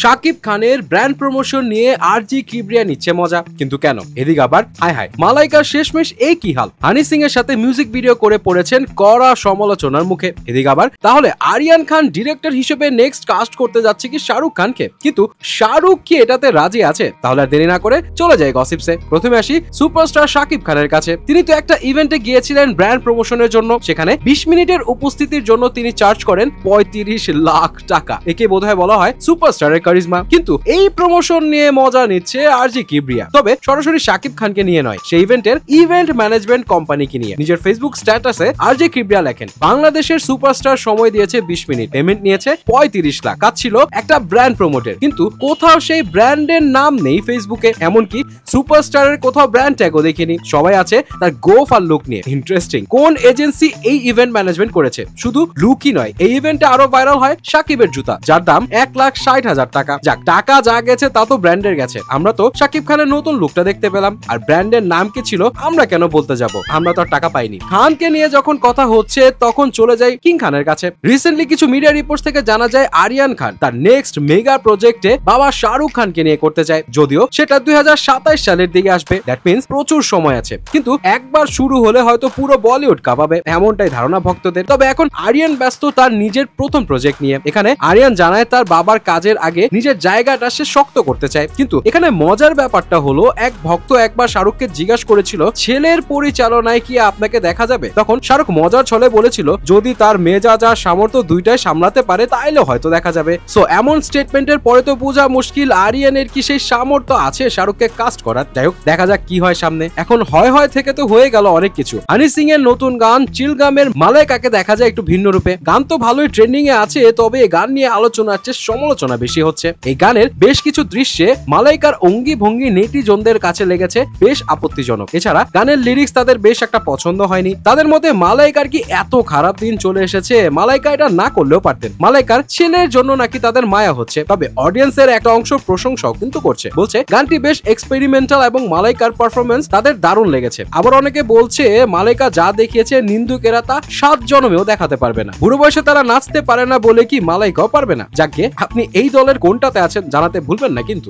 শাকিব খানের brand promotion নিয়ে আরজি কিবরিয়া নিচ্ছে মজা, কিন্তু কেন? এদিকে আবার হায় হায় মালাইকার শেষমেশ এই কি হাল? হানি সিং এর সাথে মিউজিক ভিডিও করে পড়েছেন কড়া সমালোচনার মুখে। এদিকে আবার তাহলে আরিয়ান খান ডিরেক্টর হিসেবে নেক্সট কাস্ট করতে যাচ্ছে কি শাহরুখ খানকে, কিন্তু শাহরুখ কি এটাতে রাজি আছে? তাহলে আর দেরি না করে চলে যায় গসিপসে। প্রথমে আসি সুপারস্টার শাকিব খানের কাছে। তিনি তো একটা ইভেন্টে গিয়েছিলেন ব্র্যান্ড প্রমোশনের জন্য, সেখানে 20 মিনিটের উপস্থিতির জন্য তিনি চার্জ করেন 35 লাখ টাকা। একে বোধহয় বলা হয় সুপারস্টারের কারিজমা। কিন্তু এই প্রমোশন নিয়ে মজা নিচ্ছে আরজি কিবরিয়া, তবে সরাসরি শাকিব খানকে নিয়ে নয়, সেই ইভেন্টের ইভেন্ট ম্যানেজমেন্ট কোম্পানিকে নিয়ে। নিজের ফেসবুক স্ট্যাটাসে আরজি কিবরিয়া লেখেন, বাংলাদেশের সুপারস্টার সময় দিয়েছে 20 মিনিট, পেমেন্ট নিয়েছে 35 লাখ, কাজ ছিল একটা ব্র্যান্ড প্রমোটের, কিন্তু কোথাও সেই ব্র্যান্ডের নাম নেই ফেসবুকে, এমনকি সুপারস্টারের কোথাও ব্র্যান্ড ট্যাগও দেখিনি। সবাই আছে তার গোফ আর লুক নিয়ে। ইন্টারেস্টিং, কোন এজেন্সি এই ইভেন্ট ম্যানেজমেন্ট করেছে? শুধু লুকই নয়, এই ইভেন্টে আরো ভাইরাল হয় শাকিবের জুতা, যার দাম 1,60,000 টাকা। যাক, টাকা যা গেছে তা তো ব্র্যান্ডের গেছে। আমরা তো শাকিব খানের নতুন লুকটা দেখতে পেলাম, আর ব্র্যান্ডের নাম কি ছিল আমরা কেন বলতে যাব? আমরা তো আর টাকা পাইনি। খানকে নিয়ে যখন কথা হচ্ছে তখন চলে যাই কিং খানের কাছে। রিসেন্টলি কিছু মিডিয়া রিপোর্টস থেকে জানা যায় আরিয়ান খান তার নেক্সট মেগা প্রজেক্টে বাবা শাহরুখ খানকে নিয়ে করতে চায়, যদিও সেটা 2027 সালের দিকে আসবে। দ্যাট মিন্স প্রচুর সময় আছে, কিন্তু একবার শুরু হলে হয়তো পুরো বলিউড কাঁপাবে, এমনটাই ধারণা ভক্তদের। তবে এখন আরিয়ান ব্যস্ত তার নিজের প্রথম প্রজেক্ট নিয়ে। এখানে আরিয়ান জানায় তার বাবার কাজের আগে নিজের জায়গাটা সে শক্ত করতে চায়। কিন্তু এখানে মজার ব্যাপারটা হলো, এক ভক্ত একবার শাহরুখকে জিজ্ঞাসা করেছিল ছেলের পরিচালনায় কি আপনাকে দেখা যাবে? তখন শাহরুখ মজার ছলে বলেছিল যদি তার মেজাজ আর সামর্থ্য দুইটাই সামলাতে পারে তাইলে হয়তো দেখা যাবে। সো এমন স্টেটমেন্টের পরে তো বোঝা মুশকিল আরিয়ানের কি সেই সামর্থ্য আছে শাহরুখকে কাস্ট করার। যাই হোক, দেখা যাক কি হয় সামনে। এখন হয় থেকে তো হয়ে গেল অনেক কিছু। হানি সিং এর নতুন গান চিলগামের মালাইকাকে দেখা যায় একটু ভিন্ন রূপে। গান তো ভালোই ট্রেন্ডিং এ আছে, তবে এই গান নিয়ে আলোচনার চেয়ে সমালোচনা বেশি হচ্ছে। এই গানের বেশ কিছু দৃশ্যে মালাইকার অঙ্গি ভঙ্গি নেটিজনদের কাছে লেগেছে বেশ আপত্তিজনক। এছাড়া গানের লিরিক্স তাদের বেশ একটা পছন্দ হয়নি। তাদের মতে মালাইকার কি এত খারাপ দিন চলে এসেছে? মালাইকা এটা না করলেও পারতেন। মালাইকার ছেলের জন্য নাকি তাদের মায়া হচ্ছে। তবে অডিয়েন্সের একটা অংশ প্রশংসাও কিন্তু করছে, বলছে গানটি বেশ এক্সপেরিমেন্টাল এবং মালাইকার পারফরমেন্স তাদের দারুণ লেগেছে। আবার অনেকে বলছে মালাইকা যা দেখিয়েছে নিন্দুকেরা তা 7 জন্মেও দেখাতে পারবে না। বুড়ো বয়সে তারা নাচতে পারে না বলে কি মালাইকাও পারবে না? যাকে আপনি এই দলের কোনটাতে আছেন জানাতে ভুলবেন না কিন্তু।